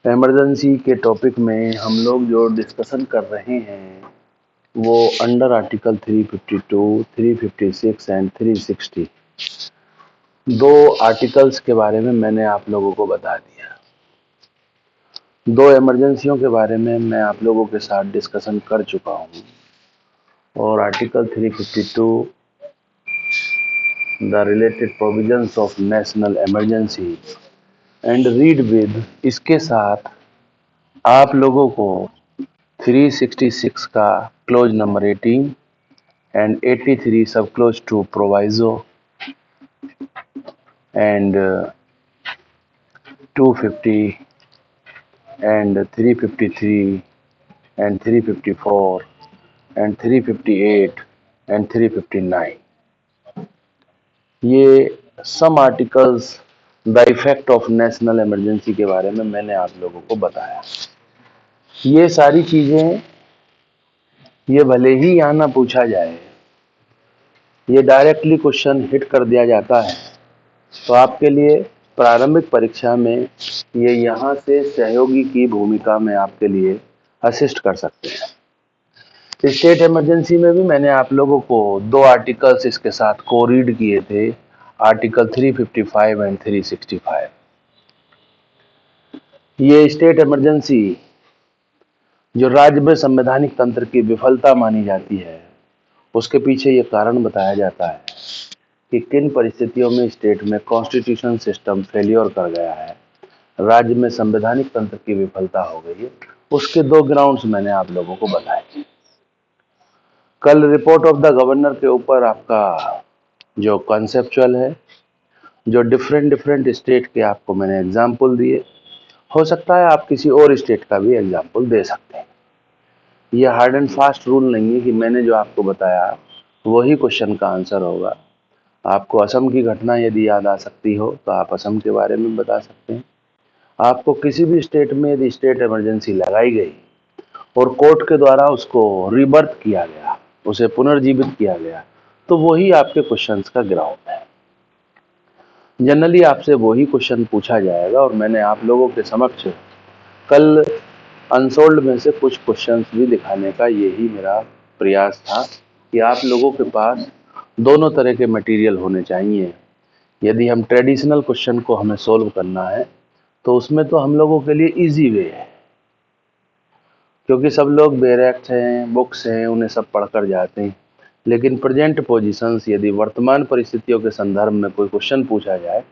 Emergency के topic में हम लोग जो डिस्कशन कर रहे हैं वो अंडर आर्टिकल 352, 356 एंड 360 दो आर्टिकल्स के बारे में मैंने आप लोगों को बता दिया। दो इमरजेंसियों के बारे में मैं आप लोगों के साथ डिस्कशन कर चुका हूँ और article 352 the related provisions of national emergency and read with इसके साथ आप लोगों को 366 का close number 18 and 83 sub clause 2 proviso and 250 and 353 and 354 and 358 and 359 ये some articles the effect of national emergency के बारे में मैंने आप लोगों को बताया। ये सारी चीजें ये भले ही यहाँ ना पूछा जाए, ये डायरेक्टली क्वेश्चन हिट कर दिया जाता है तो आपके लिए प्रारंभिक परीक्षा में ये यहाँ से सहयोगी की भूमिका में आपके लिए असिस्ट कर सकते हैं। स्टेट इमरजेंसी में भी मैंने आप लोगों को दो आर्टिकल्स इसके साथ को रीड किए थे, आर्टिकल 355 एंड 365। ये स्टेट इमरजेंसी जो राज्य में संवैधानिक तंत्र की विफलता मानी जाती है उसके पीछे ये कारण बताया जाता है कि किन परिस्थितियों में स्टेट में कॉन्स्टिट्यूशन सिस्टम फेलियर कर गया है, राज्य में संवैधानिक तंत्र की विफलता हो गई है। उसके दो ग्राउंड्स मैंने आप लोगों को बताए। कल रिपोर्ट ऑफ द गवर्नर के ऊपर आपका जो कॉन्सेप्चुअल है, जो डिफरेंट स्टेट के आपको मैंने एग्जाम्पल दिए, हो सकता है आप किसी और स्टेट का भी एग्जाम्पल दे सकते हैं। यह हार्ड एंड फास्ट रूल नहीं है कि मैंने जो आपको बताया वही क्वेश्चन का आंसर होगा। आपको असम की घटना यदि याद आ सकती हो तो आप असम के बारे में बता सकते हैं। आपको किसी भी स्टेट में यदि स्टेट इमरजेंसी लगाई गई और कोर्ट के द्वारा उसको रीबर्थ किया गया, उसे पुनर्जीवित किया गया, तो वही आपके क्वेश्चंस का ग्राउंड है। जनरली आपसे वही क्वेश्चन पूछा जाएगा और मैंने आप लोगों के समक्ष कल अनसोल्ड में से कुछ क्वेश्चंस भी दिखाने का यही मेरा प्रयास था कि आप लोगों के पास दोनों तरह के मटेरियल होने चाहिए। यदि हम ट्रेडिशनल क्वेश्चन को हमें सोल्व करना है तो उसमें तो हम लोगों के लिए इजी वे है, क्योंकि सब लोग बैरेक्ट हैं, बुक्स हैं, उन्हें सब पढ़कर जाते हैं। लेकिन प्रेजेंट पोजीशंस, यदि वर्तमान परिस्थितियों के संदर्भ में कोई क्वेश्चन पूछा जाए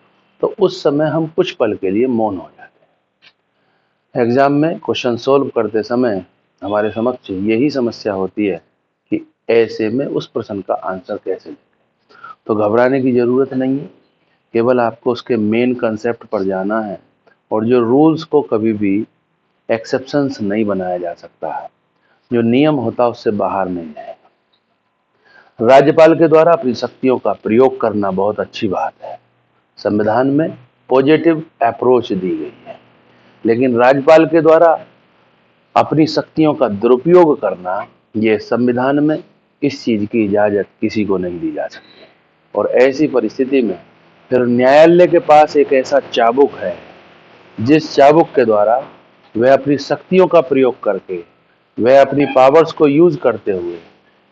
तो उस समय हम कुछ पल के लिए मौन हो जाते हैं। एग्जाम में क्वेश्चन सोल्व करते समय हमारे समक्ष यही समस्या होती है कि ऐसे में उस प्रश्न का आंसर कैसे दें। तो घबराने की जरूरत नहीं है, केवल आपको उसके मेन कंसेप्ट पर जाना है और जो रूल्स को कभी भी एक्सेप्शंस नहीं बनाया जा सकता है, जो नियम होता है उससे बाहर नहीं जाएगा। राज्यपाल के द्वारा अपनी शक्तियों का प्रयोग करना बहुत अच्छी बात है, संविधान में पॉजिटिव अप्रोच दी गई है, लेकिन राज्यपाल के द्वारा अपनी शक्तियों का दुरुपयोग करना, ये संविधान में इस चीज की इजाजत किसी को नहीं दी जा सकती। और ऐसी परिस्थिति में फिर न्यायालय के पास एक ऐसा चाबुक है जिस चाबुक के द्वारा वह अपनी शक्तियों का प्रयोग करके, वह अपनी पावर्स को यूज करते हुए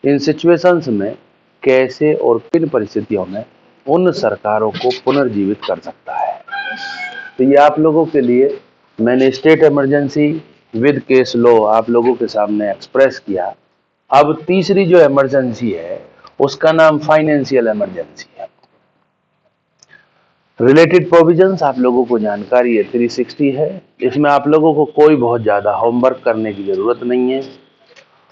इन सिचुएशंस में कैसे और किन परिस्थितियों में उन सरकारों को पुनर्जीवित कर सकता है। तो ये आप लोगों के लिए मैंने state emergency with case law आप लोगों के सामने एक्सप्रेस किया। अब तीसरी जो इमरजेंसी है उसका नाम फाइनेंशियल इमरजेंसी है। रिलेटेड प्रोविजंस आप लोगों को जानकारी है, 360 है। इसमें आप लोगों को कोई बहुत ज्यादा होमवर्क करने की जरूरत नहीं है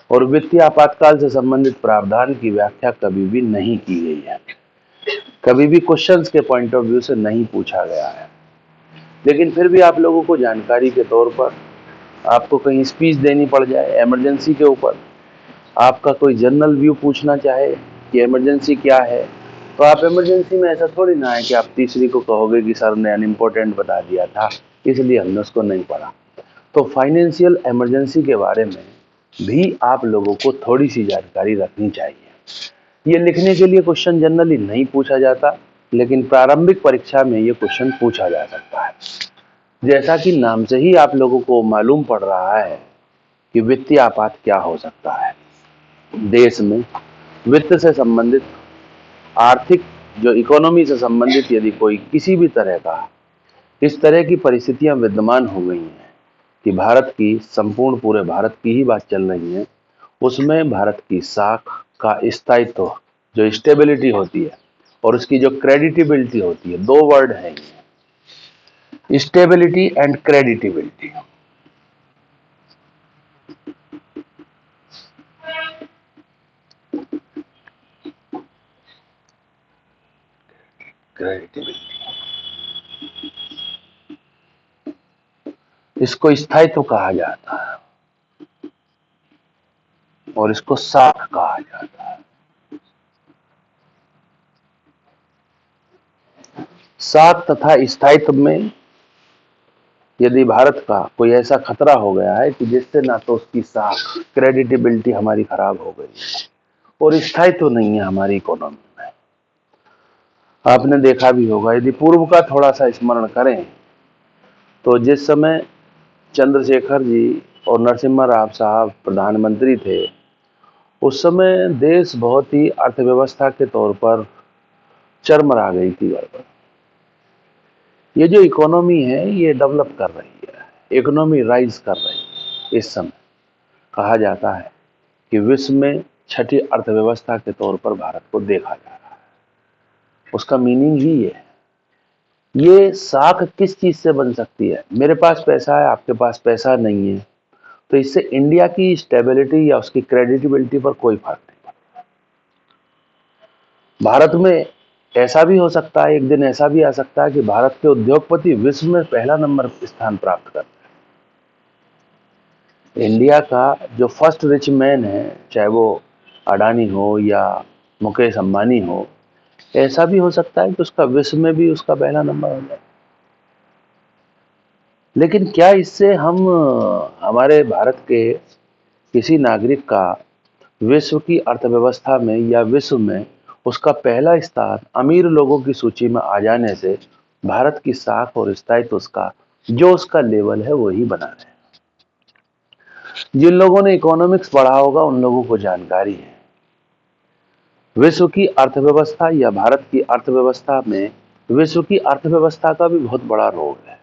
और वित्तीय आपातकाल से संबंधित प्रावधान की व्याख्या कभी भी नहीं की गई है, कभी भी क्वेश्चंस के पॉइंट ऑफ व्यू से नहीं पूछा गया है। लेकिन फिर भी आप लोगों को जानकारी के तौर पर आपको कहीं स्पीच देनी पड़ जाए इमरजेंसी के ऊपर, आपका कोई जनरल व्यू पूछना चाहे कि इमरजेंसी क्या है, तो आप इमरजेंसी में ऐसा थोड़ी ना है कि आप तीसरी को कहोगे कि सर ने अनइम्पोर्टेंट बता दिया था इसलिए हमने उसको नहीं पढ़ा। तो फाइनेंशियल इमरजेंसी के बारे में भी आप लोगों को थोड़ी सी जानकारी रखनी चाहिए। ये लिखने के लिए क्वेश्चन जनरली नहीं पूछा जाता, लेकिन प्रारंभिक परीक्षा में ये क्वेश्चन पूछा जा सकता है। जैसा कि नाम से ही आप लोगों को मालूम पड़ रहा है कि वित्तीय आपात क्या हो सकता है। देश में वित्त से संबंधित, आर्थिक, जो इकोनॉमी से संबंधित यदि कोई किसी भी तरह का इस तरह की परिस्थितियां विद्यमान हो गई हैं कि भारत की, संपूर्ण पूरे भारत की ही बात चल रही है, उसमें भारत की साख का स्थायित्व, जो स्टेबिलिटी होती है और उसकी जो क्रेडिटेबिलिटी होती है, दो वर्ड है, स्टेबिलिटी एंड क्रेडिटेबिलिटी। क्रेडिटेबिलिटी, इसको स्थायित्व कहा जाता है और इसको साख कहा जाता है। साख तथा स्थायित्व में यदि भारत का कोई ऐसा खतरा हो गया है कि जिससे ना तो उसकी साख, क्रेडिटेबिलिटी हमारी खराब हो गई और स्थायित्व नहीं है हमारी इकोनॉमी में। आपने देखा भी होगा, यदि पूर्व का थोड़ा सा स्मरण करें तो जिस समय चंद्रशेखर जी और नरसिम्हा राव साहब प्रधानमंत्री थे, उस समय देश बहुत ही अर्थव्यवस्था के तौर पर चरमरा गई थी। गड़बड़, ये जो इकोनॉमी है ये डेवलप कर रही है, इकोनॉमी राइज कर रही है। इस समय कहा जाता है कि विश्व में छठी अर्थव्यवस्था के तौर पर भारत को देखा जा रहा है। उसका मीनिंग ही ये साख किस चीज से बन सकती है? मेरे पास पैसा है, आपके पास पैसा नहीं है, तो इससे इंडिया की स्टेबिलिटी या उसकी क्रेडिटेबिलिटी पर कोई फर्क नहीं पड़ता। भारत में ऐसा भी हो सकता है, एक दिन ऐसा भी आ सकता है कि भारत के उद्योगपति विश्व में पहला नंबर स्थान प्राप्त करते हैं। इंडिया का जो फर्स्ट रिच मैन है, चाहे वो अडानी हो या मुकेश अंबानी हो, ऐसा भी हो सकता है कि उसका विश्व में भी उसका पहला नंबर हो जाए। लेकिन क्या इससे हम हमारे भारत के किसी नागरिक का विश्व की अर्थव्यवस्था में या विश्व में उसका पहला स्थान अमीर लोगों की सूची में आ जाने से भारत की साख और स्थायित्व उसका, जो उसका लेवल है, वही बना रहे? जिन लोगों ने इकोनॉमिक्स पढ़ा होगा उन लोगों को जानकारी है, विश्व की अर्थव्यवस्था या भारत की अर्थव्यवस्था में विश्व की अर्थव्यवस्था का भी बहुत बड़ा रोल है।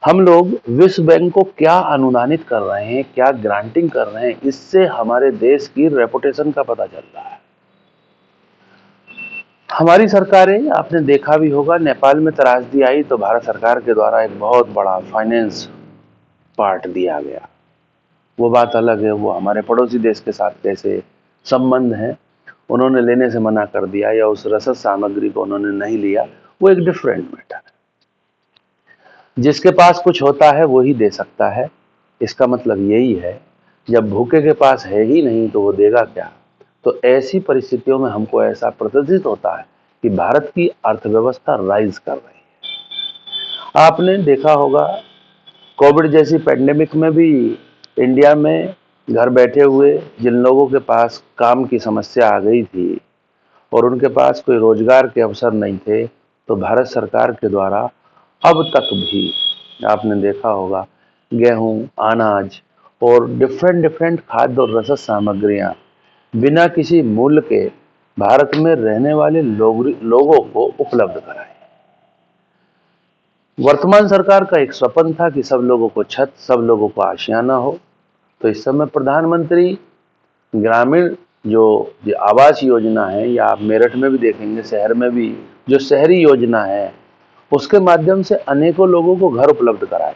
हम लोग विश्व बैंक को क्या अनुदानित कर रहे हैं, क्या ग्रांटिंग कर रहे हैं, इससे हमारे देश की रेपुटेशन का पता चल रहा है। हमारी सरकारें, आपने देखा भी होगा, नेपाल में त्रासदी आई तो भारत सरकार के द्वारा एक बहुत बड़ा फाइनेंस पार्ट दिया गया। वो बात अलग है, वो हमारे पड़ोसी देश के साथ कैसे संबंध है, उन्होंने लेने से मना कर दिया या उस रसद सामग्री को उन्होंने नहीं लिया, वो एक डिफरेंट मैटर है। जिसके पास कुछ होता है वो ही दे सकता है। इसका मतलब यही है, जब भूखे के पास है ही नहीं तो वो देगा क्या? तो ऐसी परिस्थितियों में हमको ऐसा प्रतीत होता है कि भारत की अर्थव्यवस्था राइज कर रही है। आपने देखा होगा, कोविड जैसी पेंडेमिक में भी इंडिया में घर बैठे हुए जिन लोगों के पास काम की समस्या आ गई थी और उनके पास कोई रोजगार के अवसर नहीं थे, तो भारत सरकार के द्वारा अब तक भी आपने देखा होगा गेहूं, अनाज और डिफरेंट डिफरेंट खाद्य और रसद सामग्रियां बिना किसी मूल्य के भारत में रहने वाले लोगों को उपलब्ध कराई। वर्तमान सरकार का एक स्वप्न था कि सब लोगों को छत, सब लोगों को आशियाना हो। तो इस समय प्रधानमंत्री ग्रामीण जो आवास योजना है, या आप मेरठ में भी देखेंगे, शहर में भी जो शहरी योजना है, उसके माध्यम से अनेकों लोगों को घर उपलब्ध कराए।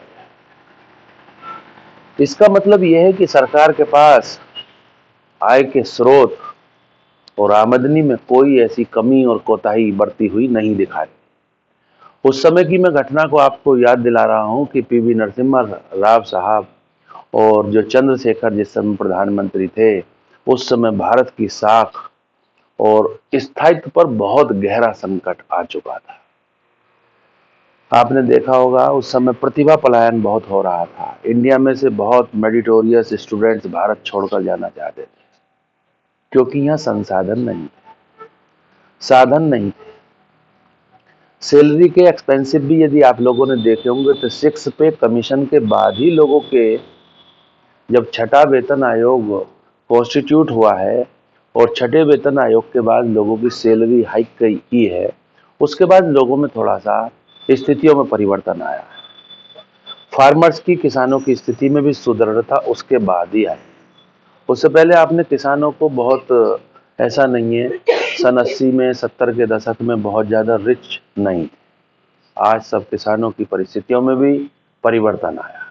इसका मतलब यह है कि सरकार के पास आय के स्रोत और आमदनी में कोई ऐसी कमी और कोताही बढ़ती हुई नहीं दिखाई। उस समय की मैं घटना को आपको याद दिला रहा हूं कि पीवी नरसिम्हा राव साहब और जो चंद्रशेखर जिस समय प्रधानमंत्री थे, उस समय भारत की साख और स्थायित्व पर बहुत गहरा संकट आ चुका था। आपने देखा होगा उस समय प्रतिभा पलायन बहुत हो रहा था। इंडिया में से बहुत मेरिटोरियस स्टूडेंट्स भारत छोड़कर जाना चाहते थे, क्योंकि यहाँ संसाधन नहीं थे, साधन नहीं थे। सैलरी के एक्सपेंसिव भी यदि आप लोगों ने देखे होंगे तो 6 पे कमीशन के बाद ही लोगों के, जब छठा वेतन आयोग कॉन्स्टिट्यूट हुआ है और छठे वेतन आयोग के बाद लोगों की सैलरी हाइक की है, उसके बाद लोगों में थोड़ा सा स्थितियों में परिवर्तन आया। फार्मर्स की, किसानों की स्थिति में भी सुदृढ़ता उसके बाद ही आई। उससे पहले आपने किसानों को बहुत, ऐसा नहीं है, सन 80 में 70 के दशक में बहुत ज़्यादा रिच नहीं थे। आज सब किसानों की परिस्थितियों में भी परिवर्तन आया।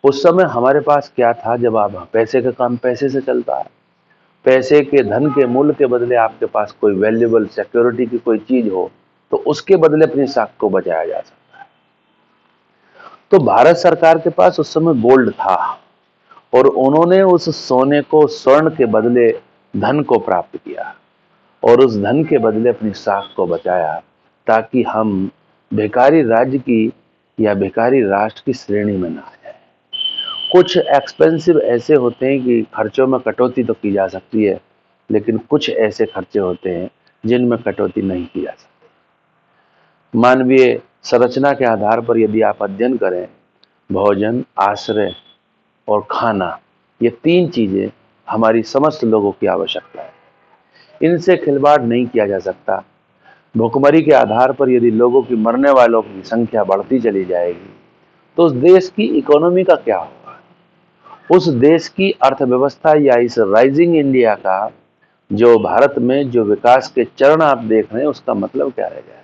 उस समय हमारे पास क्या था, जब आप पैसे का काम पैसे से चलता है, पैसे के, धन के मूल्य के बदले आपके पास कोई वैल्यूएबल सिक्योरिटी की कोई चीज हो तो उसके बदले अपनी साख को बचाया जा सकता है। तो भारत सरकार के पास उस समय गोल्ड था और उन्होंने उस सोने को स्वर्ण के बदले धन को प्राप्त किया और उस धन के बदले अपनी साख को बचाया, ताकि हम भिखारी राज्य की या भिखारी राष्ट्र की श्रेणी में ना आ जाए। कुछ एक्सपेंसिव ऐसे होते हैं कि खर्चों में कटौती तो की जा सकती है, लेकिन कुछ ऐसे खर्चे होते हैं जिनमें कटौती नहीं की जा सकती। मानवीय संरचना के आधार पर यदि आप अध्ययन करें, भोजन, आश्रय और खाना, ये 3 चीजें हमारी समस्त लोगों की आवश्यकता है। इनसे खिलवाड़ नहीं किया जा सकता। भुखमरी के आधार पर यदि लोगों की, मरने वालों की संख्या बढ़ती चली जाएगी तो उस देश की इकोनॉमी का क्या होगा, उस देश की अर्थव्यवस्था या इस राइजिंग इंडिया का, जो भारत में जो विकास के चरण आप देख रहे हैं, उसका मतलब क्या रह जाएगा।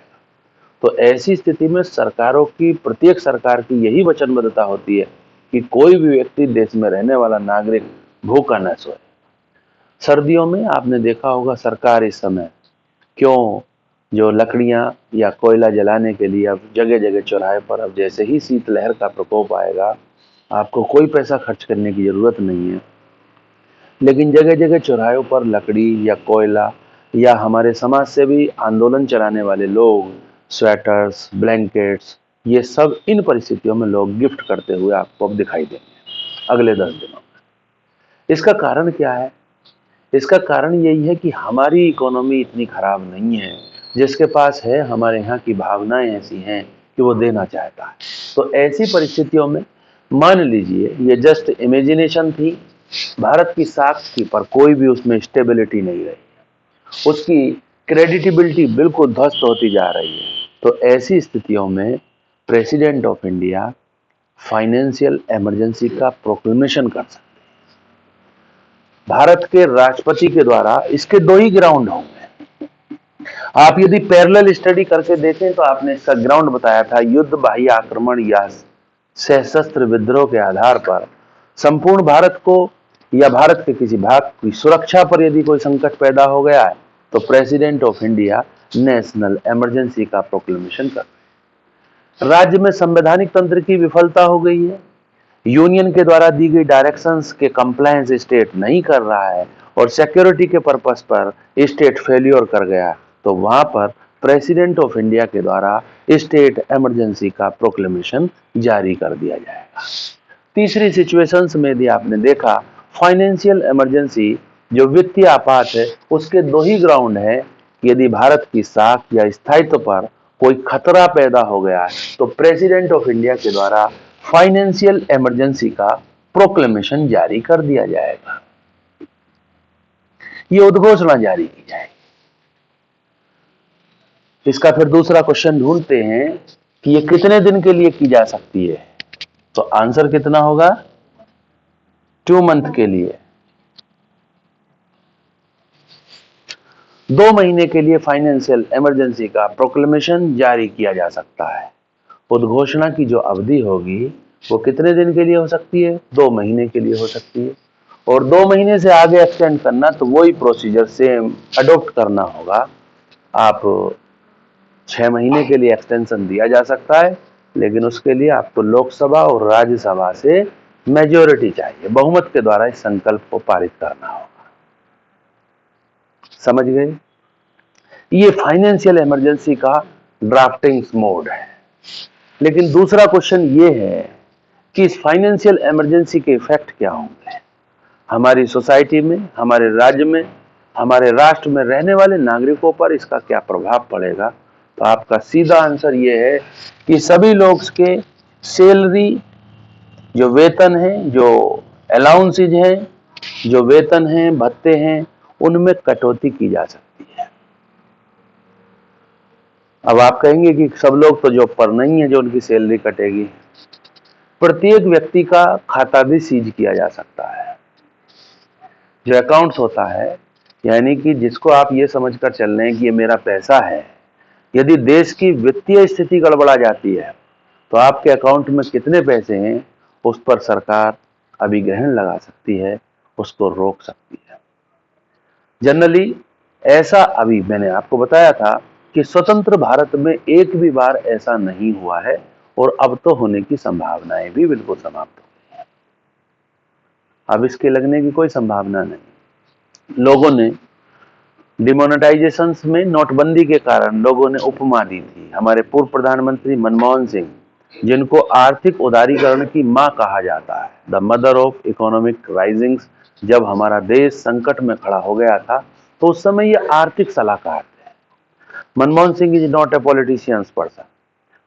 तो ऐसी स्थिति में सरकारों की, प्रत्येक सरकार की यही वचनबद्धता होती है कि कोई भी व्यक्ति, देश में रहने वाला नागरिक भूखा न सोए। सर्दियों में आपने देखा होगा सरकार इस समय क्यों, जो लकड़ियां या कोयला जलाने के लिए अब जगह जगह चौराहे पर, अब जैसे ही शीतलहर का प्रकोप आएगा आपको कोई पैसा खर्च करने की जरूरत नहीं है, लेकिन जगह जगह चौराहों पर लकड़ी या कोयला, या हमारे समाज से भी आंदोलन चलाने वाले लोग स्वेटर्स, ब्लैंकेट्स, ये सब इन परिस्थितियों में लोग गिफ्ट करते हुए आपको अब दिखाई देंगे अगले 10 दिनों में। इसका कारण क्या है? इसका कारण यही है कि हमारी इकोनॉमी इतनी खराब नहीं है। जिसके पास है, हमारे यहाँ की भावनाएं ऐसी हैं कि वो देना चाहता है। तो ऐसी परिस्थितियों में मान लीजिए, ये जस्ट इमेजिनेशन थी, भारत की साख थी, पर कोई भी उसमें स्टेबिलिटी नहीं रही, उसकी क्रेडिटेबिलिटी बिल्कुल ध्वस्त होती जा रही है। तो ऐसी स्थितियों में president of India financial emergency का प्रोक्लेमेशन कर सकते। भारत के राष्ट्रपति के द्वारा इसके 2 ही ग्राउंड होंगे। आप यदि पैरेलल स्टडी करके देखें तो आपने इसका ग्राउंड बताया था, युद्ध, बाह्य आक्रमण या सशस्त्र विद्रोह के आधार पर संपूर्ण भारत को या भारत के किसी भाग की सुरक्षा पर यदि कोई संकट पैदा हो गया है तो president of India national emergency का प्रोक्लेमेशन कर। राज्य में संवैधानिक तंत्र की विफलता हो गई है, यूनियन के द्वारा दी गई डायरेक्शंस के कंप्लायंस स्टेट नहीं कर रहा है और सिक्योरिटी के पर्पस पर स्टेट फेल्योर कर गया, तो वहां पर प्रेसिडेंट ऑफ इंडिया के द्वारा स्टेट इमरजेंसी का प्रोक्लेमेशन जारी कर दिया जाएगा। तीसरी सिचुएशंस में यदि आपने देखा, फाइनेंशियल इमरजेंसी जो वित्तीय आपात है, उसके 2 ही ग्राउंड है। यदि भारत की साख या स्थायित्व पर कोई खतरा पैदा हो गया है तो प्रेसिडेंट ऑफ इंडिया के द्वारा फाइनेंशियल इमरजेंसी का प्रोक्लेमेशन जारी कर दिया जाएगा, ये उद्घोषणा जारी की जाएगी। इसका फिर दूसरा क्वेश्चन ढूंढते हैं कि ये कितने दिन के लिए की जा सकती है, तो आंसर कितना होगा? 2 मंथ के लिए, 2 महीने के लिए फाइनेंशियल इमरजेंसी का प्रोक्लेमेशन जारी किया जा सकता है। उद्घोषणा की जो अवधि होगी वो कितने दिन के लिए हो सकती है? 2 महीने के लिए हो सकती है। और 2 महीने से आगे एक्सटेंड करना तो वही प्रोसीजर सेम अडॉप्ट करना होगा। आप 6 महीने के लिए एक्सटेंशन दिया जा सकता है, लेकिन उसके लिए आपको लोकसभा और राज्यसभा से मेजॉरिटी चाहिए, बहुमत के द्वारा इस संकल्प को पारित करना होगा। समझ गए? ये फाइनेंशियल इमरजेंसी का ड्राफ्टिंग मोड है। लेकिन दूसरा क्वेश्चन ये है कि इस फाइनेंशियल इमरजेंसी के इफेक्ट क्या होंगे हमारी सोसाइटी में, हमारे राज्य में, हमारे राष्ट्र में रहने वाले नागरिकों पर, इसका क्या प्रभाव पड़ेगा। तो तो आपका सीधा आंसर ये है कि सभी लोग के सैलरी, जो वेतन है, जो अलाउंसेज हैं, जो वेतन हैं, भत्ते हैं, उनमें कटौती की जा सकती है। अब आप कहेंगे कि सब लोग तो जॉब पर नहीं है जो उनकी सैलरी कटेगी। प्रत्येक व्यक्ति का खाता भी सीज किया जा सकता है। जो अकाउंट्स होता है, यानी कि जिसको आप ये समझकर चल रहे हैं कि ये मेरा पैसा है, यदि देश की वित्तीय स्थिति गड़बड़ा जाती है तो आपके अकाउंट में कितने पैसे हैं उस पर सरकार अभिग्रहण लगा सकती है, उसको रोक सकती है। जनरली ऐसा अभी मैंने आपको बताया था कि स्वतंत्र भारत में एक भी बार ऐसा नहीं हुआ है और अब तो होने की संभावनाएं भी बिल्कुल समाप्त हो गई है। अब इसके लगने की कोई संभावना नहीं। लोगों ने डिमोनेटाइजेशन में, नोटबंदी के कारण लोगों ने उपमा दी थी हमारे पूर्व प्रधानमंत्री मनमोहन सिंह, जिनको आर्थिक उदारीकरण की मां कहा जाता है, द मदर ऑफ इकोनॉमिक राइजिंग्स। जब हमारा देश संकट में खड़ा हो गया था तो उस समय ये आर्थिक सलाहकार थे। Manmohan Singh is not a politicians person,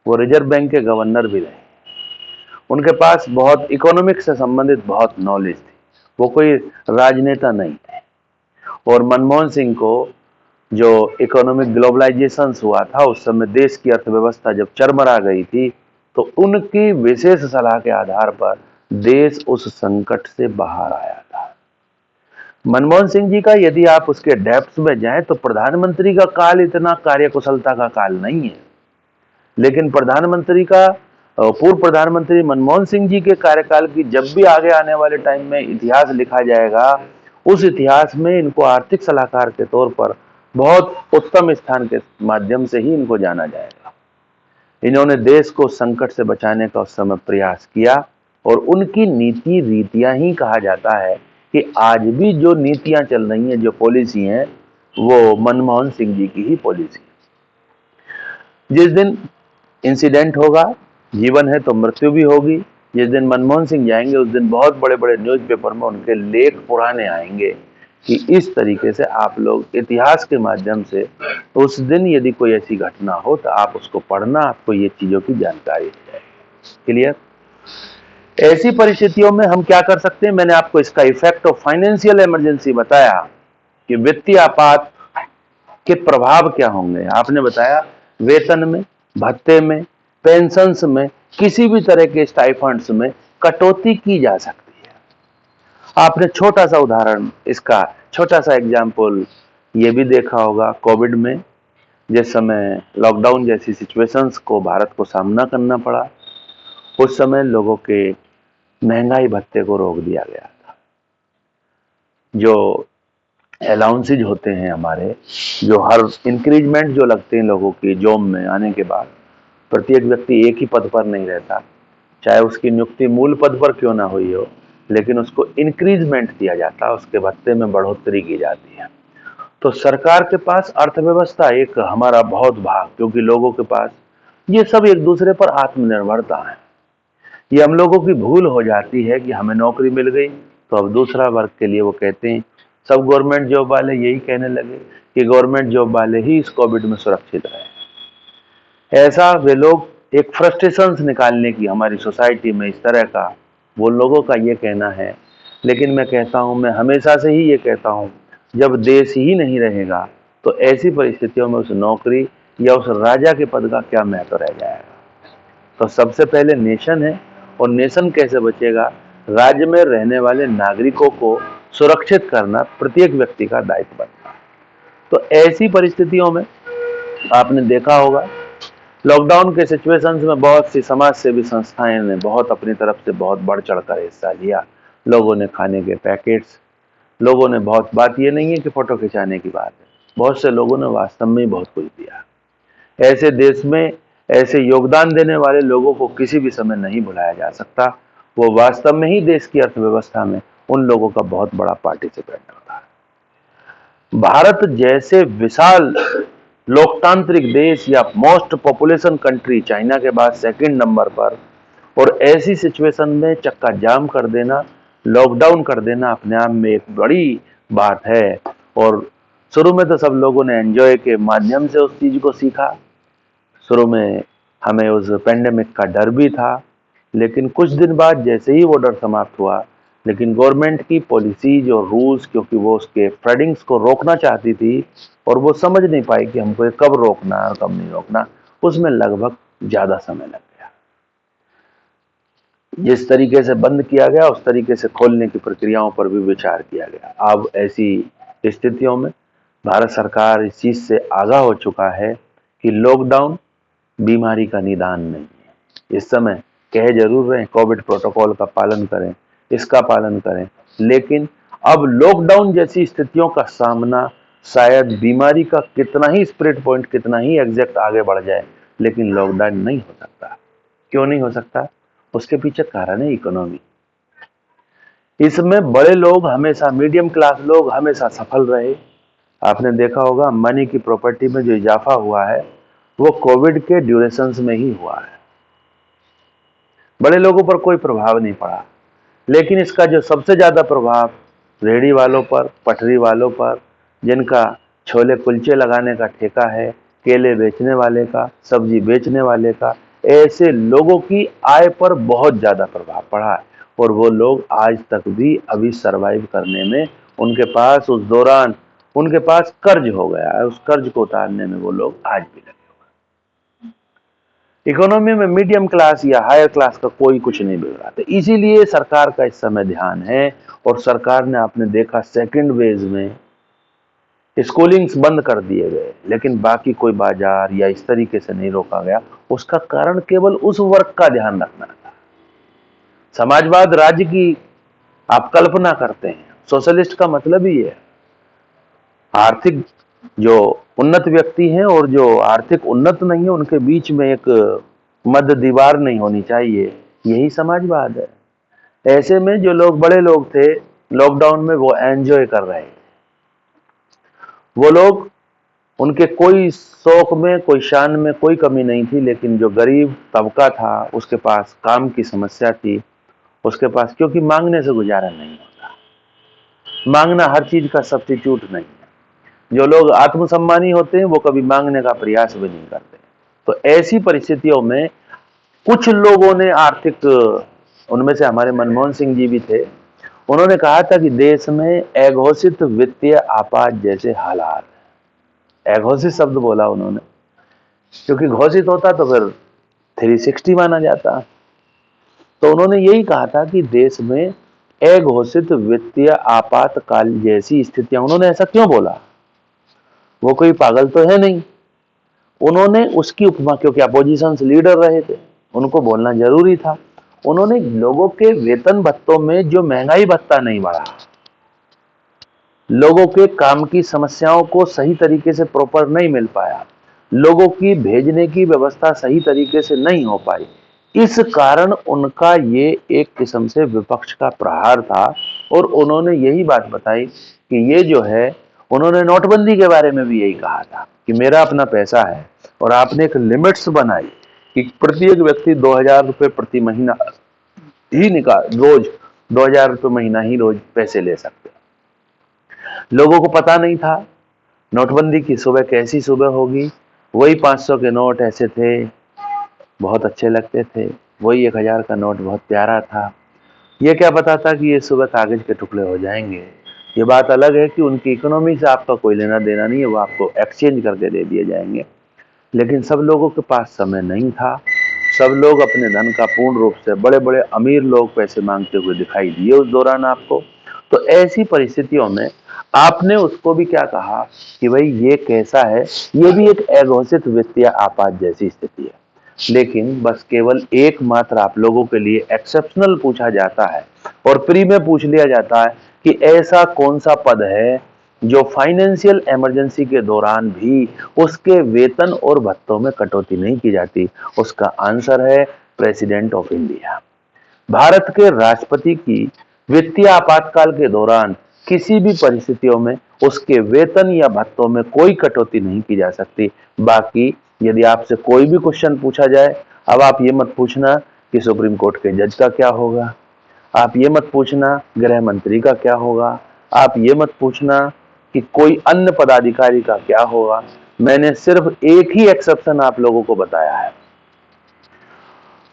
वो रिजर्व बैंक के गवर्नर भी रहे। उनके पास बहुत इकोनॉमिक्स से संबंधित बहुत नॉलेज थी, वो कोई राजनेता नहीं थे। और मनमोहन सिंह को जो इकोनॉमिक ग्लोबलाइजेशन हुआ था उस समय देश की अर्थव्यवस्था जब चरमरा गई थी, तो उनकी विशेष सलाह के आधार पर देश उस संकट से बाहर आया था। मनमोहन सिंह जी का यदि आप उसके डेप्थ में जाएं तो प्रधानमंत्री का काल इतना कार्यकुशलता का काल नहीं है, लेकिन पूर्व प्रधानमंत्री मनमोहन सिंह जी के कार्यकाल की जब भी आगे आने वाले टाइम में इतिहास लिखा जाएगा, उस इतिहास में इनको आर्थिक सलाहकार के तौर पर बहुत उत्तम स्थान के माध्यम से ही इनको जाना जाएगा। इन्होंने देश को संकट से बचाने का उस समय प्रयास किया और उनकी नीति रीतियां ही कहा जाता है कि आज भी जो नीतियां चल रही हैं, जो पॉलिसी हैं, वो मनमोहन सिंह जी की ही पॉलिसी है। जिस दिन इंसिडेंट होगा, जीवन है तो मृत्यु भी होगी। जिस दिन मनमोहन सिंह जाएंगे उस दिन बहुत बड़े बड़े न्यूज़पेपर में उनके लेख पुराने आएंगे कि इस तरीके से आप लोग इतिहास के माध्यम से उस दिन यदि कोई ऐसी घटना हो तो आप उसको पढ़ना, आपको ये चीजों की जानकारी हो जाएगी। क्लियर? ऐसी परिस्थितियों में हम क्या कर सकते हैं, मैंने आपको इसका इफेक्ट ऑफ फाइनेंशियल इमरजेंसी बताया कि वित्तीय आपात के प्रभाव क्या होंगे। आपने बताया वेतन में, भत्ते में, पेंशन्स में, किसी भी तरह के स्टाइफंड्स में कटौती की जा सकती है। आपने छोटा सा उदाहरण, इसका छोटा सा एग्जाम्पल ये भी देखा होगा, कोविड में जिस समय लॉकडाउन जैसी सिचुएशंस को भारत को सामना करना पड़ा, उस समय लोगों के महंगाई भत्ते को रोक दिया गया था। जो अलाउंसेज होते हैं हमारे, जो हर इंक्रीजमेंट जो लगते हैं लोगों की जॉब में आने के बाद, प्रत्येक व्यक्ति एक ही पद पर नहीं रहता, चाहे उसकी नियुक्ति मूल पद पर क्यों ना हुई हो, लेकिन उसको इंक्रीजमेंट दिया जाता है, उसके भत्ते में बढ़ोतरी की जाती है। तो सरकार के पास अर्थव्यवस्था एक हमारा बहुत भाग, क्योंकि लोगों के पास ये सब एक दूसरे पर आत्मनिर्भरता है। ये हम लोगों की भूल हो जाती है कि हमें नौकरी मिल गई तो अब दूसरा वर्ग के लिए वो कहते हैं, सब गवर्नमेंट जॉब वाले यही कहने लगे कि गवर्नमेंट जॉब वाले ही इस कोविड में सुरक्षित रहे। ऐसा वे लोग एक फ्रस्ट्रेशंस निकालने की हमारी सोसाइटी में इस तरह का वो लोगों का ये कहना है। लेकिन मैं कहता हूँ, मैं हमेशा से ही ये कहता हूँ, जब देश ही नहीं रहेगा तो ऐसी परिस्थितियों में उस नौकरी या उस राजा के पद का क्या महत्व रह जाएगा। तो सबसे पहले नेशन है, और नेशन कैसे बचेगा, राज्य में रहने वाले नागरिकों को सुरक्षित करना प्रत्येक व्यक्ति का दायित्व बनता है। तो ऐसी परिस्थितियों में आपने देखा होगा लॉकडाउन के सिचुएशंस में बहुत सी समाज सेवी संस्थाएं ने बहुत अपनी तरफ से बहुत बढ़ चढ़कर हिस्सा लिया। लोगों ने खाने के पैकेट्स, लोगों ने बहुत, बात ये नहीं है कि फोटो खिंचाने की बात है, बहुत से लोगों ने वास्तव में बहुत कुछ दिया। ऐसे देश में ऐसे योगदान देने वाले लोगों को किसी भी समय नहीं भुलाया जा सकता। वो वास्तव में ही देश की अर्थव्यवस्था में उन लोगों का बहुत बड़ा पार्टिसिपेंट होता है। भारत जैसे विशाल लोकतांत्रिक देश या मोस्ट पॉपुलेशन कंट्री, चाइना के बाद सेकंड नंबर पर, और ऐसी सिचुएशन में चक्का जाम कर देना, लॉकडाउन कर देना अपने आप में एक बड़ी बात है। और शुरू में तो सब लोगों ने एंजॉय के माध्यम से उस चीज को सीखा, शुरू में हमें उस पेंडेमिक का डर भी था, लेकिन कुछ दिन बाद जैसे ही वो डर समाप्त हुआ, लेकिन गवर्नमेंट की पॉलिसीज और रूल्स, क्योंकि वो उसके स्प्रेडिंग्स को रोकना चाहती थी और वो समझ नहीं पाई कि हमको ये कब रोकना और कब नहीं रोकना, उसमें लगभग ज़्यादा समय लग गया। जिस तरीके से बंद किया गया उस तरीके से खोलने की प्रक्रियाओं पर भी विचार किया गया। अब ऐसी स्थितियों में भारत सरकार इस चीज़ से आगाह हो चुका है कि लॉकडाउन बीमारी का निदान नहीं है। इस समय कह जरूर रहे हैं कोविड प्रोटोकॉल का पालन करें, इसका पालन करें, लेकिन अब लॉकडाउन जैसी स्थितियों का सामना शायद बीमारी का कितना ही स्प्रेड पॉइंट, कितना ही एग्जैक्ट आगे बढ़ जाए, लेकिन लॉकडाउन नहीं हो सकता। क्यों नहीं हो सकता? उसके पीछे कारण है इकोनॉमी। इसमें बड़े लोग हमेशा, मीडियम क्लास लोग हमेशा सफल रहे। आपने देखा होगा मनी की प्रॉपर्टी में जो इजाफा हुआ है वो कोविड के ड्यूरेशंस में ही हुआ है। बड़े लोगों पर कोई प्रभाव नहीं पड़ा, लेकिन इसका जो सबसे ज्यादा प्रभाव रेहड़ी वालों पर, पटरी वालों पर, जिनका छोले कुलचे लगाने का ठेका है, केले बेचने वाले का, सब्जी बेचने वाले का, ऐसे लोगों की आय पर बहुत ज्यादा प्रभाव पड़ा है। और वो लोग आज तक भी अभी सरवाइव करने में, उनके पास उस दौरान उनके पास कर्ज हो गया है, उस कर्ज को उतारने में वो लोग आज भी लगे। इकोनॉमी में मीडियम क्लास या हायर क्लास का कोई कुछ नहीं बिगड़ा, तो इसीलिए सरकार का इस समय ध्यान है। और सरकार ने, आपने देखा सेकंड वेव में स्कूलिंग्स बंद कर दिए गए, लेकिन बाकी कोई बाजार या इस तरीके से नहीं रोका गया। उसका कारण केवल उस वर्ग का ध्यान रखना था। समाजवाद राज्य की आप कल्पना करते हैं, सोशलिस्ट का मतलब ही है आर्थिक जो उन्नत व्यक्ति हैं और जो आर्थिक उन्नत नहीं है, उनके बीच में एक मध्य दीवार नहीं होनी चाहिए, यही समाजवाद है। ऐसे में जो लोग, बड़े लोग थे, लॉकडाउन में वो एंजॉय कर रहे थे। वो लोग, उनके कोई शौक में, कोई शान में कोई कमी नहीं थी, लेकिन जो गरीब तबका था उसके पास काम की समस्या थी, उसके पास, क्योंकि मांगने से गुजारा नहीं होता, मांगना हर चीज का सब्स्टिट्यूट नहीं है। जो लोग आत्मसम्मानी होते हैं वो कभी मांगने का प्रयास भी नहीं करते। तो ऐसी परिस्थितियों में कुछ लोगों ने आर्थिक, उनमें से हमारे मनमोहन सिंह जी भी थे, उन्होंने कहा था कि देश में अघोषित वित्तीय आपात जैसे हालात, अघोषित शब्द बोला उन्होंने, क्योंकि घोषित होता तो फिर 360 माना जाता। तो उन्होंने यही कहा था कि देश में अघोषित वित्तीय आपातकाल जैसी स्थितियां। उन्होंने ऐसा क्यों बोला? वो कोई पागल तो है नहीं। उन्होंने उसकी उपमा, क्योंकि अपोजिशन लीडर रहे थे, उनको बोलना जरूरी था। उन्होंने लोगों के वेतन भत्तों में जो महंगाई भत्ता नहीं बढ़ा, लोगों के काम की समस्याओं को सही तरीके से प्रॉपर नहीं मिल पाया, लोगों की भेजने की व्यवस्था सही तरीके से नहीं हो पाई, इस कारण उनका ये एक किस्म से विपक्ष का प्रहार था। और उन्होंने यही बात बताई कि ये जो है, उन्होंने नोटबंदी के बारे में भी यही कहा था कि मेरा अपना पैसा है और आपने एक लिमिट्स बनाई कि प्रत्येक व्यक्ति 2000 रुपये प्रति महीना ही निकाल, रोज 2000 रुपये महीना ही रोज पैसे ले सकते। लोगों को पता नहीं था नोटबंदी की सुबह कैसी सुबह होगी। वही 500 के नोट ऐसे थे, बहुत अच्छे लगते थे, वही 1000 का नोट बहुत प्यारा था। ये क्या पता था कि ये सुबह कागज के टुकड़े हो जाएंगे। ये बात अलग है कि उनकी इकोनॉमी से आपका कोई लेना देना नहीं है, वो आपको एक्सचेंज करके दे दिए जाएंगे। लेकिन सब लोगों के पास समय नहीं था। सब लोग अपने धन का पूर्ण रूप से, बड़े बड़े अमीर लोग पैसे मांगते हुए दिखाई दिए उस दौरान आपको। तो ऐसी परिस्थितियों में आपने उसको भी क्या कहा कि भाई ये कैसा है, ये भी एक अघोषित वित्तीय आपात जैसी स्थिति है। लेकिन बस केवल एकमात्र आप लोगों के लिए एक्सेप्शनल पूछा जाता है और प्री में पूछ लिया जाता है कि ऐसा कौन सा पद है जो फाइनेंशियल इमरजेंसी के दौरान भी उसके वेतन और भत्तों में कटौती नहीं की जाती। उसका आंसर है प्रेसिडेंट ऑफ इंडिया। भारत के राष्ट्रपति की वित्तीय आपातकाल के दौरान किसी भी परिस्थितियों में उसके वेतन या भत्तों में कोई कटौती नहीं की जा सकती। बाकी यदि आपसे कोई भी क्वेश्चन पूछा जाए, अब आप ये मत पूछना कि सुप्रीम कोर्ट के जज का क्या होगा, आप ये मत पूछना गृह मंत्री का क्या होगा, आप ये मत पूछना कि कोई अन्य पदाधिकारी का क्या होगा। मैंने सिर्फ एक ही एक्सेप्शन आप लोगों को बताया है,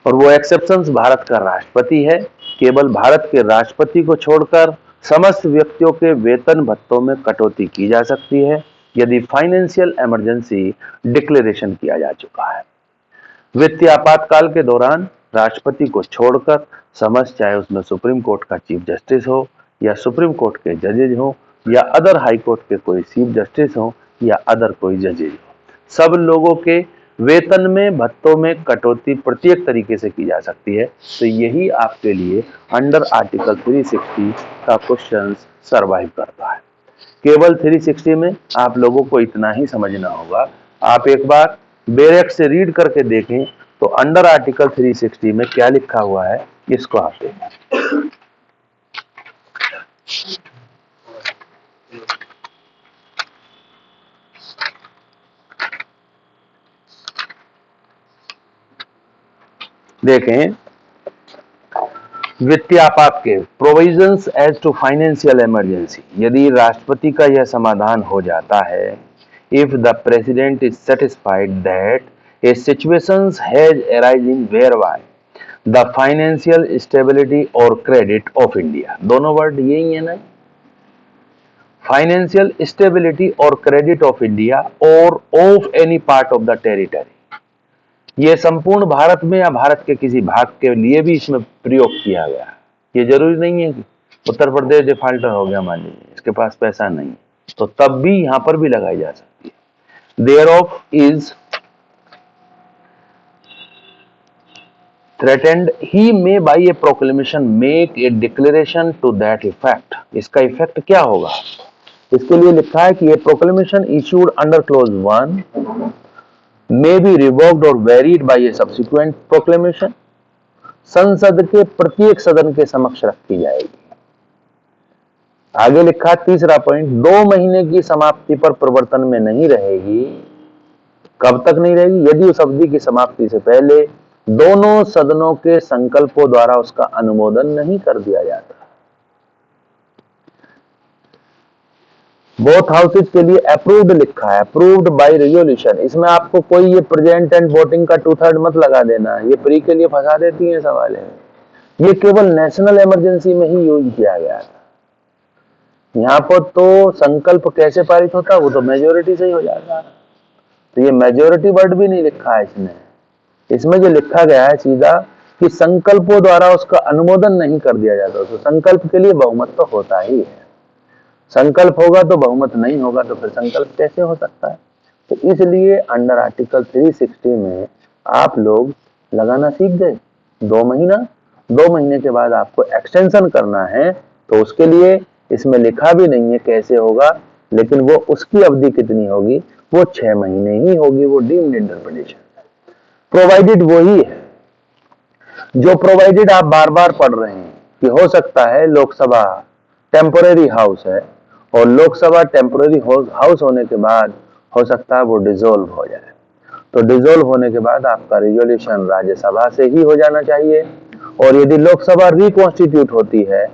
और वो एक्सेप्शंस भारत का राष्ट्रपति है। केवल भारत के राष्ट्रपति को छोड़कर समस्त व्यक्तियों के वेतन भत्तों में कटौती की जा सकती है यदि फाइनेंशियल इमरजेंसी डिक्लेरेशन किया जा चुका है। वित्तीय आपातकाल के दौरान राष्ट्रपति को छोड़कर समस्त, चाहे उसमें सुप्रीम कोर्ट का चीफ जस्टिस हो या सुप्रीम कोर्ट के जजेज हो या अदर हाई कोर्ट के कोई चीफ जस्टिस हो या अदर कोई जजेज हो, सब लोगों के वेतन में भत्तों में कटौती प्रत्येक तरीके से की जा सकती है। तो यही आपके लिए अंडर आर्टिकल 360 का क्वेश्चन सर्वाइव करता है। केवल 360 में आप लोगों को इतना ही समझना होगा। आप एक बार बेरेक से रीड करके देखें तो अंडर आर्टिकल 360 में क्या लिखा हुआ है, इसको आप देखें। देखें, वित्तीय आपात के provisions as to financial emergency, यदि राष्ट्रपति का यह समाधान हो जाता है, if the president is satisfied that a situations has arising whereby the financial stability और क्रेडिट ऑफ इंडिया, दोनों वर्ड यही है ना, फाइनेंशियल स्टेबिलिटी और क्रेडिट ऑफ इंडिया और of any part of the territory, ये संपूर्ण भारत में या भारत के किसी भाग के लिए भी इसमें प्रयोग किया गया है। ये जरूरी नहीं है कि उत्तर प्रदेश डिफाल्टर हो गया, मान लीजिए इसके पास पैसा नहीं है, तो तब भी यहां पर भी लगाई जा सकती है। There of is threatened he may by a proclamation make a declaration to that effect, इसका इफेक्ट क्या होगा, इसके लिए लिखा है कि ये proclamation issued under clause 1 may be revoked or varied by a subsequent proclamation, संसद के प्रत्येक सदन के समक्ष रखी जाएगी। आगे लिखा तीसरा पॉइंट, 2 महीने की समाप्ति पर प्रवर्तन में नहीं रहेगी। कब तक नहीं रहेगी, यदि उस अवधि की समाप्ति से पहले दोनों सदनों के संकल्पों द्वारा उसका अनुमोदन नहीं कर दिया जाता। बोथ हाउसेज के लिए अप्रूव्ड लिखा है, अप्रूव्ड बाय रेजोल्यूशन, इसमें आपको कोई ये प्रेजेंट एंड वोटिंग का 2/3 मत लगा देना, ये प्री के लिए फंसा देती है सवाल है। ये केवल नेशनल इमरजेंसी में ही यूज किया गया था। यहाँ पर तो संकल्प कैसे पारित होता है, वो तो मेजोरिटी से ही हो जाता है। तो ये मेजोरिटी वर्ड भी नहीं लिखा है इसमें, इसमें जो लिखा गया है सीधा कि संकल्पों द्वारा उसका अनुमोदन नहीं कर दिया जाता। तो संकल्प के लिए बहुमत तो होता ही है, संकल्प होगा तो बहुमत नहीं होगा तो फिर संकल्प कैसे हो सकता है। तो इसलिए अंडर आर्टिकल 360 में आप लोग लगाना सीख गए। 2 महीना, 2 महीने के बाद आपको एक्सटेंशन करना है, तो उसके लिए इसमें लिखा भी नहीं है कैसे होगा, लेकिन वो उसकी अवधि कितनी होगी, वो 6 महीने ही होगी। वो डीम्ड इंटरप्रिटेशन प्रोवाइडेड वही है जो प्रोवाइडेड आप बार बार पढ़ रहे हैं कि हो सकता है लोकसभा टेम्पोरेरी हाउस है और लोकसभा टेम्पोरेरी हाउस होने के बाद हो सकता है वो डिसॉल्व हो जाए। तो डिसॉल्व होने के बाद आपका रिजोल्यूशन राज्यसभा से ही हो जाना चाहिए, और यदि लोकसभा रिकॉन्स्टिट्यूट होती है,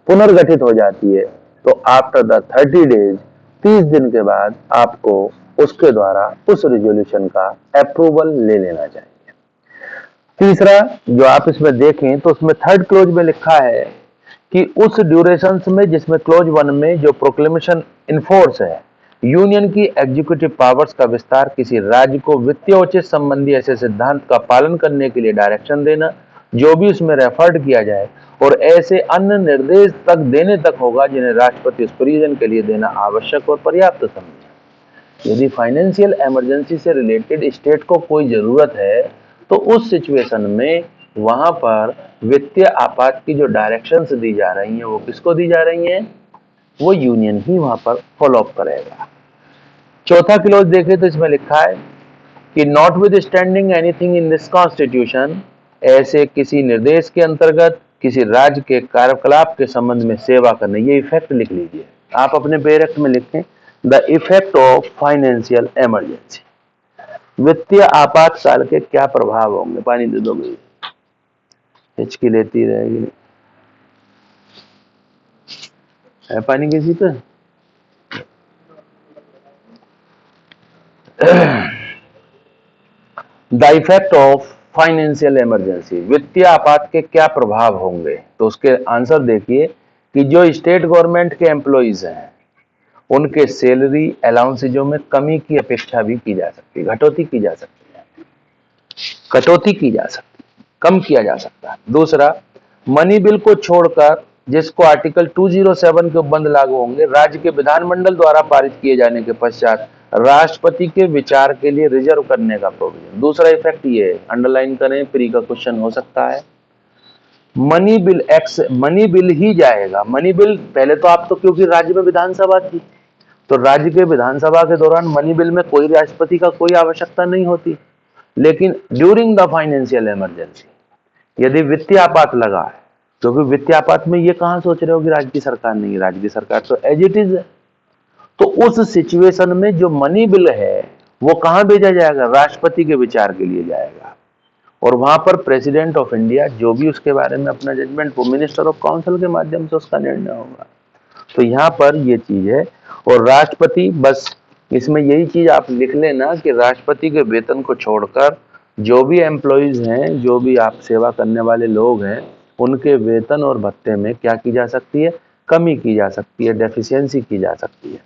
पुनर्गठित हो जाती है, तो आफ्टर द 30 डेज, 30 दिन के बाद आपको उसके द्वारा उस रिजोल्यूशन का अप्रूवल ले लेना चाहिए। तीसरा जो आप इसमें देखें तो उसमें 3rd क्लोज में लिखा है कि उस ड्यूरेशन में जिसमें क्लोज 1 में जो प्रोक्लेमेशन इनफोर्स है, यूनियन की एग्जीक्यूटिव पावर्स का विस्तार किसी राज्य को वित्तीय औचित्य संबंधी ऐसे सिद्धांत का पालन करने के लिए डायरेक्शन देना जो भी उसमें रेफर्ड किया जाए और ऐसे अन्य निर्देश तक देने तक होगा जिन्हें राष्ट्रपति उस प्रोविजन के लिए देना आवश्यक और पर्याप्त समझे। यदि फाइनेंशियल इमरजेंसी से रिलेटेड स्टेट को कोई जरूरत है तो उस सिचुएशन में वहां पर वित्तीय आपात की जो डायरेक्शंस दी जा रही हैं वो किसको दी जा रही हैं, वो यूनियन ही वहां पर फॉलो अप करेगा। चौथा क्लोज देखें तो इसमें लिखा है कि not with standing anything in this constitution, ऐसे किसी निर्देश के अंतर्गत किसी राज्य के कार्यकलाप के संबंध में सेवा करने, ये इफेक्ट लिख लीजिए, आप अपने बैरक में लिखें the effect of financial emergency, वित्तीय आपातकाल के क्या प्रभाव होंगे। पानी दे दोगे, हिचकी लेती रहेगी, है पानी किसी पे, the effect of financial emergency, वित्तीय आपात के क्या प्रभाव होंगे? तो उसके आंसर देखिए कि जो स्टेट गवर्नमेंट के एम्प्लॉइज हैं उनके सैलरी अलाउंसेजों में कमी की अपेक्षा भी की जा सकती है, घटौती की जा सकती है, कटौती की जा सकती है, कम किया जा सकता है। दूसरा, मनी बिल को छोड़कर जिसको आर्टिकल 207 के उपबंध लागू होंगे, राज्य के विधानमंडल द्वारा पारित किए जाने के पश्चात राष्ट्रपति के विचार के लिए रिजर्व करने का प्रोविजन। दूसरा इफेक्ट ये है, अंडरलाइन करें, प्री का क्वेश्चन हो सकता है। मनी बिल ही जाएगा। मनी बिल पहले तो आप तो, क्योंकि राज्य में विधानसभा थी तो राज्य के विधानसभा के दौरान मनी बिल में कोई राष्ट्रपति का कोई आवश्यकता नहीं होती, लेकिन ड्यूरिंग द फाइनेंशियल इमरजेंसी यदि वित्तीय आपात लगा है, क्योंकि वित्तीय आपात में ये कहां सोच रहे हो कि राज्य की सरकार नहीं, राज्य की सरकार तो एज इट इज है, तो उस सिचुएशन में जो मनी बिल है वो कहां भेजा जाएगा? राष्ट्रपति के विचार के लिए जाएगा, और वहां पर प्रेसिडेंट ऑफ इंडिया जो भी उसके बारे में अपना जजमेंट, वो मिनिस्टर ऑफ काउंसिल के माध्यम से उसका निर्णय होगा। तो यहाँ पर ये चीज है। और राष्ट्रपति, बस इसमें यही चीज आप लिख लेना कि राष्ट्रपति के वेतन को छोड़कर जो भी एम्प्लॉइज हैं, जो भी आप सेवा करने वाले लोग हैं, उनके वेतन और भत्ते में क्या की जा सकती है? कमी की जा सकती है, डेफिशिएंसी की जा सकती है।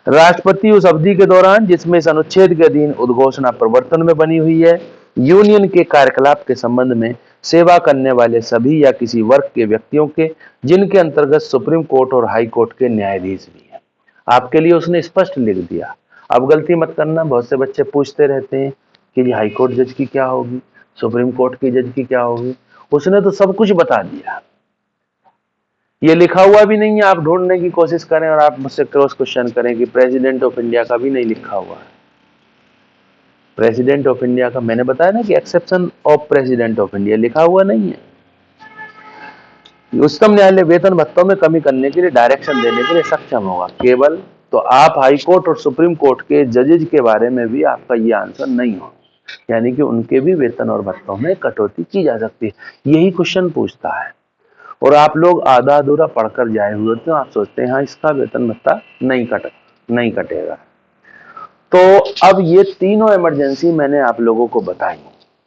राष्ट्रपति उस अवधि के दौरान जिसमें इस अनुच्छेद के अधीन उद्घोषणा प्रवर्तन में बनी हुई है, यूनियन के कार्यकलाप के संबंध में सेवा करने वाले सभी या किसी वर्ग के व्यक्तियों के, जिनके अंतर्गत सुप्रीम कोर्ट और हाई कोर्ट के न्यायाधीश भी हैं। आपके लिए उसने स्पष्ट लिख दिया। अब गलती मत करना, बहुत से बच्चे पूछते रहते हैं कि जी हाई कोर्ट जज की क्या होगी, सुप्रीम कोर्ट की जज की क्या होगी। उसने तो सब कुछ बता दिया, ये लिखा हुआ भी नहीं है। आप ढूंढने की कोशिश करें और आप मुझसे क्रॉस क्वेश्चन करें कि प्रेसिडेंट ऑफ इंडिया का भी नहीं लिखा हुआ है। प्रेसिडेंट ऑफ इंडिया का मैंने बताया ना कि exception of president of India लिखा हुआ नहीं है। उच्चतम न्यायालय वेतन भत्तों में कमी करने के लिए डायरेक्शन देने के लिए सक्षम होगा केवल, तो आप हाई कोर्ट और सुप्रीम कोर्ट के जजेज के बारे में भी आपका ये आंसर नहीं होगा, यानी कि उनके भी वेतन और भत्तों में कटौती की जा सकती है। यही क्वेश्चन पूछता है, और आप लोग आधा अधूरा पढ़कर जाए हुए तो आप सोचते हैं हाँ इसका वेतन भत्ता नहीं कटेगा। तो अब ये तीनों इमरजेंसी मैंने आप लोगों को बताई,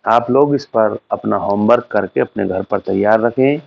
आप लोग इस पर अपना होमवर्क करके अपने घर पर तैयार रखें।